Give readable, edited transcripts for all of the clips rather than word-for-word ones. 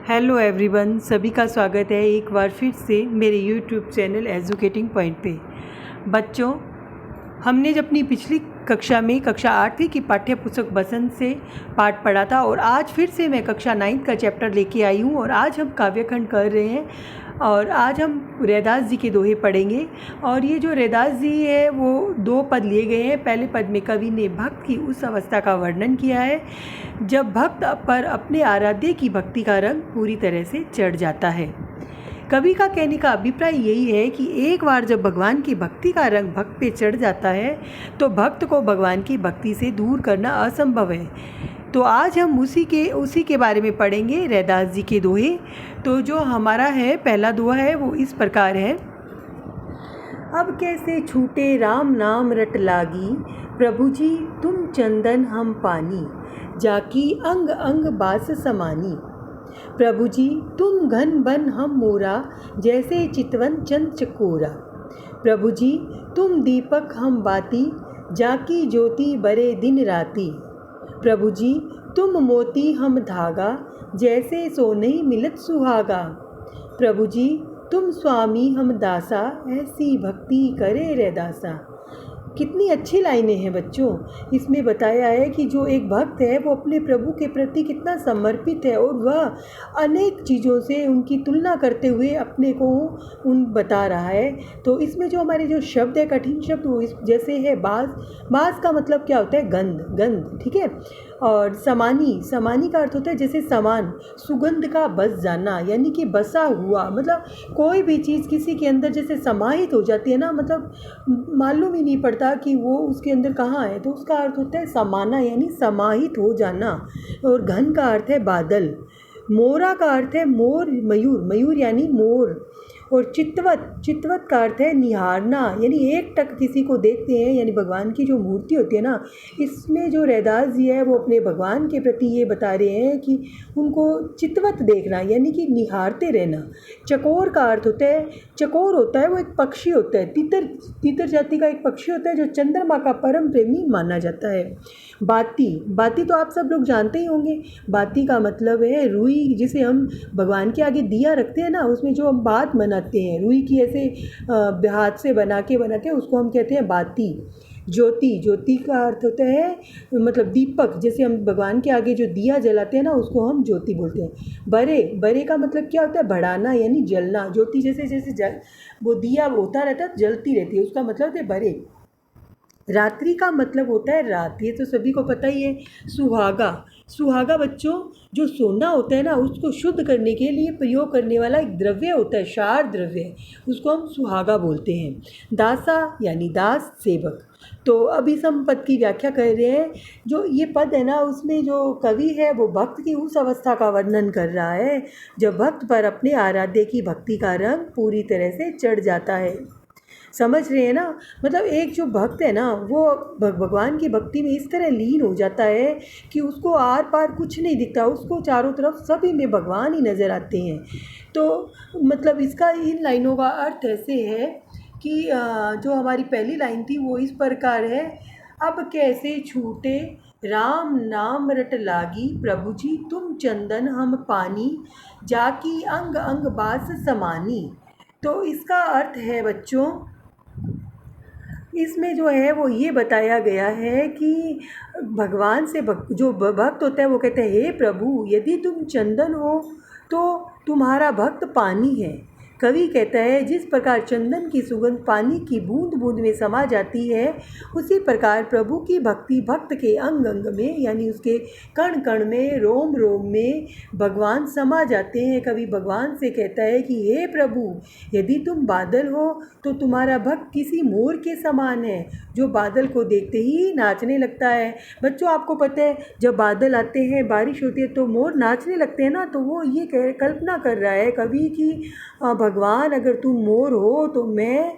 Hello everyone, सभी का स्वागत है एक बार फिर से मेरे यूट्यूब चैनल एजुकेटिंग पॉइंट पे। बच्चों, हमने जब अपनी पिछली कक्षा में कक्षा 8वीं की पाठ्य पुस्तक बसंत से पाठ पढ़ा था और आज फिर से मैं कक्षा 9 का चैप्टर लेके आई हूँ और आज हम काव्यखंड कर रहे हैं और आज हम रैदास जी के दोहे पढ़ेंगे। और ये जो रैदास जी है वो 2 पद लिए गए हैं। पहले पद में कवि ने भक्त की उस अवस्था का वर्णन किया है जब भक्त पर अपने आराध्य की भक्ति का रंग पूरी तरह से चढ़ जाता है। कवि का कहने का अभिप्राय यही है कि एक बार जब भगवान की भक्ति का रंग भक्त पे चढ़ जाता है तो भक्त को भगवान की भक्ति से दूर करना असंभव है। तो आज हम उसी के बारे में पढ़ेंगे, रैदास जी के दोहे। तो जो हमारा है पहला दोहा है वो इस प्रकार है। अब कैसे छूटे राम नाम रट लागी, प्रभु जी तुम चंदन हम पानी, जाकी अंग अंग बास समानी। प्रभु जी तुम घन बन हम मोरा, जैसे चितवन चंद चकोरा। प्रभु जी तुम दीपक हम बाती, जाकी ज्योति बरे दिन राती। प्रभु जी तुम मोती हम धागा, जैसे सोनई मिलत सुहागा। प्रभु जी तुम स्वामी हम दासा, ऐसी भक्ति करे रैदासा। कितनी अच्छी लाइनें हैं बच्चों। इसमें बताया है कि जो एक भक्त है वो अपने प्रभु के प्रति कितना समर्पित है और वह अनेक चीज़ों से उनकी तुलना करते हुए अपने को बता रहा है। तो इसमें जो हमारे जो शब्द है, कठिन शब्द, वो इस जैसे है बास। बास का मतलब क्या होता है? गंध, ठीक है। और समानी का अर्थ होता है जैसे समान, सुगंध का बस जाना, यानी कि बसा हुआ। मतलब कोई भी चीज़ किसी के अंदर जैसे समाहित हो जाती है ना, मतलब मालूम ही नहीं पड़ता कि वो उसके अंदर कहाँ है, तो उसका अर्थ होता है समाना, यानी समाहित हो जाना। और घन का अर्थ है बादल। मोरा का अर्थ है मोर, मयूर यानी मोर। और चित्वत का अर्थ है निहारना, यानी एक टक किसी को देखते हैं, यानी भगवान की जो मूर्ति होती है ना, इसमें जो रैदास जी है वो अपने भगवान के प्रति ये बता रहे हैं कि उनको चित्वत देखना, यानी कि निहारते रहना। चकोर का अर्थ होता है, चकोर होता है वो एक पक्षी होता है, तीतर जाति का एक पक्षी होता है जो चंद्रमा का परम प्रेमी माना जाता है। बाती तो आप सब लोग जानते ही होंगे। बाती का मतलब है रुई, जिसे हम भगवान के आगे दिया रखते हैं ना, उसमें जो हम बात बनाते हैं रुई की, ऐसे हाथ से बना के उसको हम कहते हैं बाती। ज्योति का अर्थ होता है मतलब दीपक, जैसे हम भगवान के आगे जो दिया जलाते हैं ना, उसको हम ज्योति बोलते हैं। बरे का मतलब क्या होता है? बढ़ाना, यानी जलना। ज्योति जैसे वो दिया होता रहता है, जलती रहती है, उसका मतलब होता है बरे। रात्रि का मतलब होता है रात, ये तो सभी को पता ही है। सुहागा बच्चों, जो सोना होता है ना, उसको शुद्ध करने के लिए प्रयोग करने वाला एक द्रव्य होता है, क्षार द्रव्य, उसको हम सुहागा बोलते हैं। दासा यानी दास, सेवक। तो अभी हम पद की व्याख्या कर रहे हैं। जो ये पद है ना, उसमें जो कवि है वो भक्त की उस अवस्था का वर्णन कर रहा है जब भक्त पर अपने आराध्य की भक्ति का रंग पूरी तरह से चढ़ जाता है। समझ रहे हैं ना? मतलब एक जो भक्त है ना, वो भगवान की भक्ति में इस तरह लीन हो जाता है कि उसको आर पार कुछ नहीं दिखता, उसको चारों तरफ सभी में भगवान ही नज़र आते हैं। तो मतलब इसका इन लाइनों का अर्थ ऐसे है कि जो हमारी पहली लाइन थी वो इस प्रकार है। अब कैसे छूटे राम नाम रट लागी, प्रभु जी तुम चंदन हम पानी, जाकी अंग अंग बास समानी। तो इसका अर्थ है बच्चों, इसमें जो है वो ये बताया गया है कि भगवान से जो भक्त होता है वो कहते हैं, हे प्रभु यदि तुम चंदन हो तो तुम्हारा भक्त पानी है। कवि कहता है जिस प्रकार चंदन की सुगंध पानी की बूंद बूंद में समा जाती है, उसी प्रकार प्रभु की भक्ति भक्त के अंग अंग में, यानी उसके कण कण में, रोम रोम में भगवान समा जाते हैं। कवि भगवान से कहता है कि हे प्रभु यदि तुम बादल हो तो तुम्हारा भक्त किसी मोर के समान है, जो बादल को देखते ही नाचने लगता है। बच्चों आपको पता है जब बादल आते हैं, बारिश होती है तो मोर नाचने लगते हैं ना, तो वो ये कल्पना कर रहा है कवि की भगवान अगर तुम मोर हो तो मैं,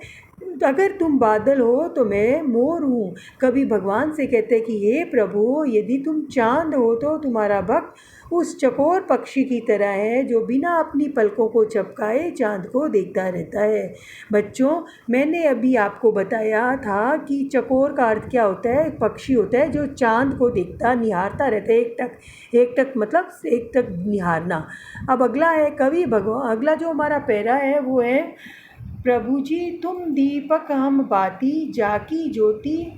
अगर तुम बादल हो तो मैं मोर हूँ। कभी भगवान से कहते हैं कि हे प्रभु यदि तुम चांद हो तो तुम्हारा भक्त उस चकोर पक्षी की तरह है जो बिना अपनी पलकों को झपकाए चाँद को देखता रहता है। बच्चों, मैंने अभी आपको बताया था कि चकोर का अर्थ क्या होता है। एक पक्षी होता है जो चाँद को देखता निहारता रहता है, एकटक मतलब एकटक निहारना। अब अगला है कवि भगवान। अगला जो हमारा पैरा है वो है, प्रभु जी तुम दीपक हम बाती, जाकी ज्योति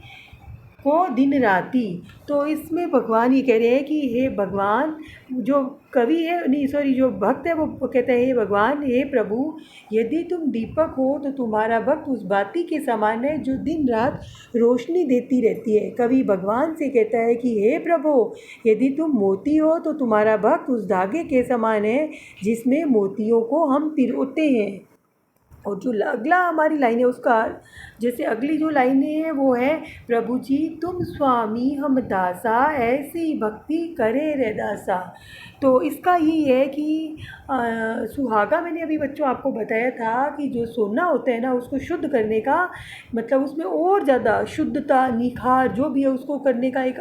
को दिन राती। तो इसमें भगवान ये कह रहे हैं कि हे भगवान, जो कवि है नहीं सॉरी जो भक्त है वो कहता है, हे भगवान, हे प्रभु, यदि तुम दीपक हो तो तुम्हारा भक्त उस बाती के समान है जो दिन रात रोशनी देती रहती है। कवि भगवान से कहता है कि हे प्रभु, यदि तुम मोती हो तो तुम्हारा भक्त उस धागे के समान है जिसमें मोतियों को हम पिरोते हैं। और जो अगला हमारी लाइन है उसका, जैसे अगली जो लाइनें हैं वो है, प्रभु जी तुम स्वामी हम दासा, ऐसी भक्ति करे रे दासा। तो इसका यही है कि सुहागा मैंने अभी बच्चों आपको बताया था कि जो सोना होता है ना उसको शुद्ध करने का मतलब उसमें और ज़्यादा शुद्धता निखार जो भी है उसको करने का एक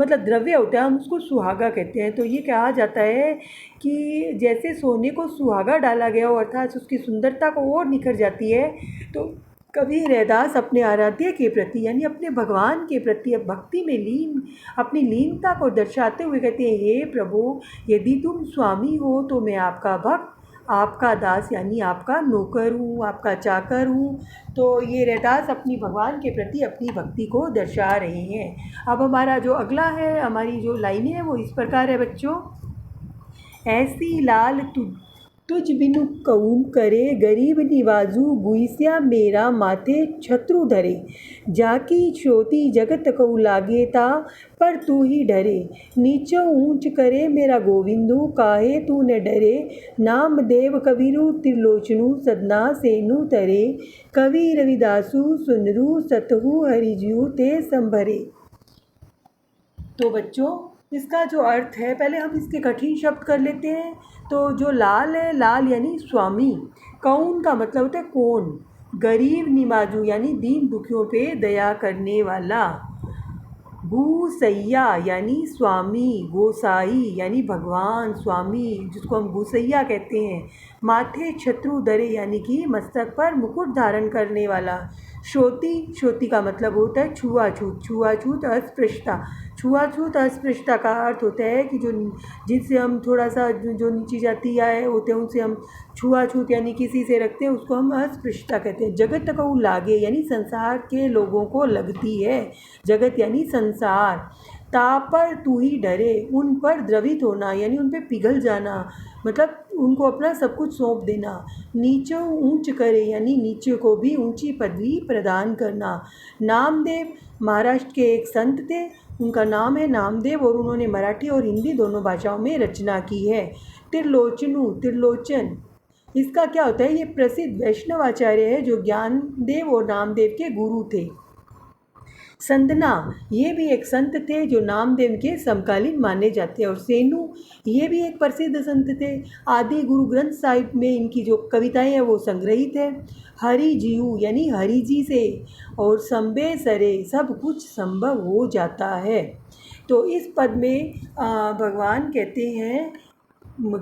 मतलब द्रव्य होता है, हम उसको सुहागा कहते हैं। तो ये कहा जाता है कि जैसे सोने को सुहागा डाला गया हो अर्थात उसकी सुंदरता को और निखर जाती है। तो कवि रैदास अपने आराध्य के प्रति यानी अपने भगवान के प्रति भक्ति में लीन अपनी लीनता को दर्शाते हुए कहते हैं, हे प्रभु, यदि तुम स्वामी हो तो मैं आपका भक्त, आपका दास यानी आपका नौकर हूँ, आपका चाकर हूँ। तो ये रैदास अपनी भगवान के प्रति अपनी भक्ति को दर्शा रहे हैं। अब हमारा जो अगला है, हमारी जो लाइनें हैं वो इस प्रकार है बच्चों, ऐसी लाल तुझ बिनु कौन करे, गरीब निवाजू गुइस्या मेरा माथे छत्रु धरे, जाकी श्रोती जगत कऊ लागे ता, पर तू ही डरे, नीचो ऊंच करे मेरा गोविंदु, काहे तू न डरे, नाम देव कबीरु त्रिलोचनु सदना सेनु तरे, कवि रविदासु सुनरु सतहु हरिजू ते संभरे। तो बच्चों इसका जो अर्थ है, पहले हम इसके कठिन शब्द कर लेते हैं। तो जो लाल है, लाल यानी स्वामी, कौन का मतलब होता है कौन, गरीब निमाजू यानी दीन दुखियों पे दया करने वाला, गुसैया यानी स्वामी, गोसाई यानी भगवान स्वामी जिसको हम गुसैया कहते हैं, माथे छत्रु धरे यानी कि मस्तक पर मुकुट धारण करने वाला, श्रोती, श्रोती का मतलब होता है छुआछूत, छुआछूत अस्पृश्यता, छुआछूत अस्पृश्यता का अर्थ होता है कि जो जिनसे हम थोड़ा सा जो नीची जाति आए होते हैं उनसे हम छुआछूत यानी किसी से रखते हैं उसको हम अस्पृश्यता कहते हैं। जगत को लागे यानी संसार के लोगों को लगती है, जगत यानी संसार, तापर तू ही डरे, उन पर द्रवित होना यानी उन पर पिघल जाना मतलब उनको अपना सब कुछ सौंप देना, नीचो ऊंच करे यानी नीचे को भी ऊंची पदवी प्रदान करना। नामदेव महाराष्ट्र के एक संत थे, उनका नाम है नामदेव और उन्होंने मराठी और हिंदी दोनों भाषाओं में रचना की है। त्रिलोचनु, त्रिलोचन, इसका क्या होता है, ये प्रसिद्ध वैष्णव आचार्य है जो ज्ञानदेव और नामदेव के गुरु थे। संदना, ये भी एक संत थे जो नामदेव के समकालीन माने जाते हैं। और सेनु, ये भी एक प्रसिद्ध संत थे, आदि गुरु ग्रंथ साहिब में इनकी जो कविताएं हैं वो संग्रहित है। हरि जीव यानी हरि जी से, और संबे सरे, सब कुछ संभव हो जाता है। तो इस पद में भगवान कहते हैं,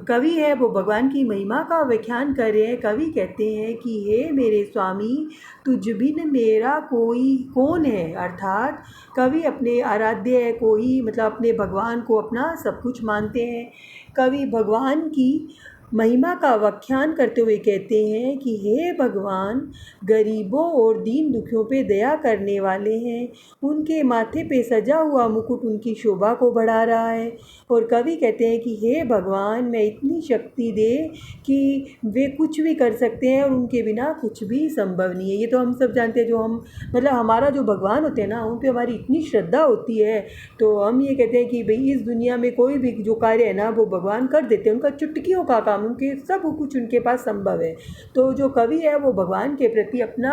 कवि है वो भगवान की महिमा का व्याख्यान कर रहे हैं। कवि कहते हैं कि हे मेरे स्वामी, तुझ बिन मेरा कोई कौन है, अर्थात कवि अपने आराध्य कोई मतलब अपने भगवान को अपना सब कुछ मानते हैं। कवि भगवान की महिमा का व्याख्यान करते हुए कहते हैं कि हे भगवान, गरीबों और दीन दुखियों पे दया करने वाले हैं, उनके माथे पे सजा हुआ मुकुट उनकी शोभा को बढ़ा रहा है। और कवि कहते हैं कि हे भगवान, मैं इतनी शक्ति दे कि वे कुछ भी कर सकते हैं और उनके बिना कुछ भी संभव नहीं है। ये तो हम सब जानते हैं, जो हम मतलब हमारा जो भगवान होते हैं ना, उन पे हमारी इतनी श्रद्धा होती है तो हम ये कहते हैं कि भाई इस दुनिया में कोई भी जो कार्य है ना वो भगवान कर देते हैं, उनका चुटकियों का काम नामुमकिन सब कुछ उनके पास संभव है। तो जो कवि है वो भगवान के प्रति अपना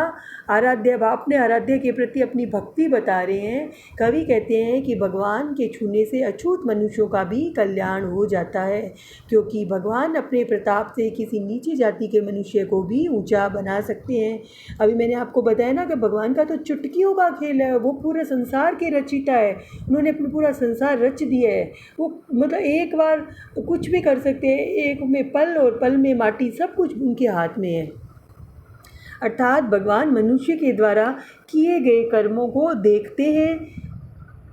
अपने आराध्य के प्रति अपनी भक्ति बता रहे हैं। कवि कहते हैं कि भगवान के छूने से अछूत मनुष्यों का भी कल्याण हो जाता है, क्योंकि भगवान अपने प्रताप से किसी नीची जाति के मनुष्य को भी ऊंचा बना सकते हैं। अभी मैंने आपको बताया ना कि भगवान का तो चुटकियों का खेल है, वो पूरे संसार के रचिता है, उन्होंने अपना पूरा संसार रच दिया है। वो मतलब एक बार कुछ भी कर सकते हैं, एक में पल और पल में माटी, सब कुछ उनके हाथ में है। अर्थात भगवान मनुष्य के द्वारा किए गए कर्मों को देखते हैं,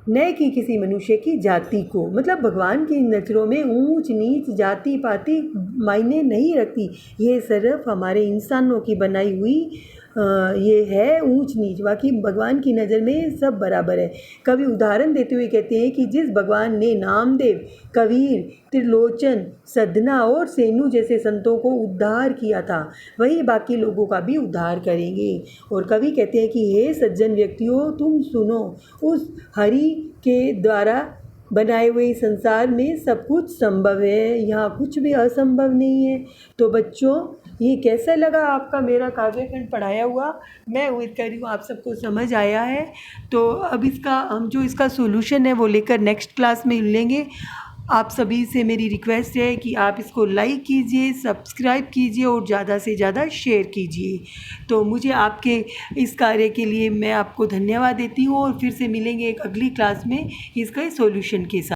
न कि किसी मनुष्य की जाति को। मतलब भगवान की नज़रों में ऊंच नीच जाति पाति मायने नहीं रखती, ये सिर्फ हमारे इंसानों की बनाई हुई ये है ऊंच नीच, बाकी भगवान की नज़र में सब बराबर है। कवि उदाहरण देते हुए कहते हैं कि जिस भगवान ने नामदेव, कबीर, त्रिलोचन, सदना और सेनु जैसे संतों को उद्धार किया था, वही बाकी लोगों का भी उद्धार करेंगे। और कवि कहते हैं कि हे सज्जन व्यक्तियों, तुम सुनो, उस हरि के द्वारा बनाए हुए संसार में सब कुछ संभव है, यहाँ कुछ भी असंभव नहीं है। तो बच्चों, ये कैसा लगा आपका मेरा काव्यखंड पढ़ाया हुआ? मैं उम्मीद कर रही हूँ आप सबको समझ आया है। तो अब इसका सॉल्यूशन है वो लेकर नेक्स्ट क्लास में लेंगे। आप सभी से मेरी रिक्वेस्ट है कि आप इसको लाइक कीजिए, सब्सक्राइब कीजिए और ज़्यादा से ज़्यादा शेयर कीजिए। तो मुझे आपके इस कार्य के लिए मैं आपको धन्यवाद देती हूँ और फिर से मिलेंगे एक अगली क्लास में इसका सॉल्यूशन के साथ।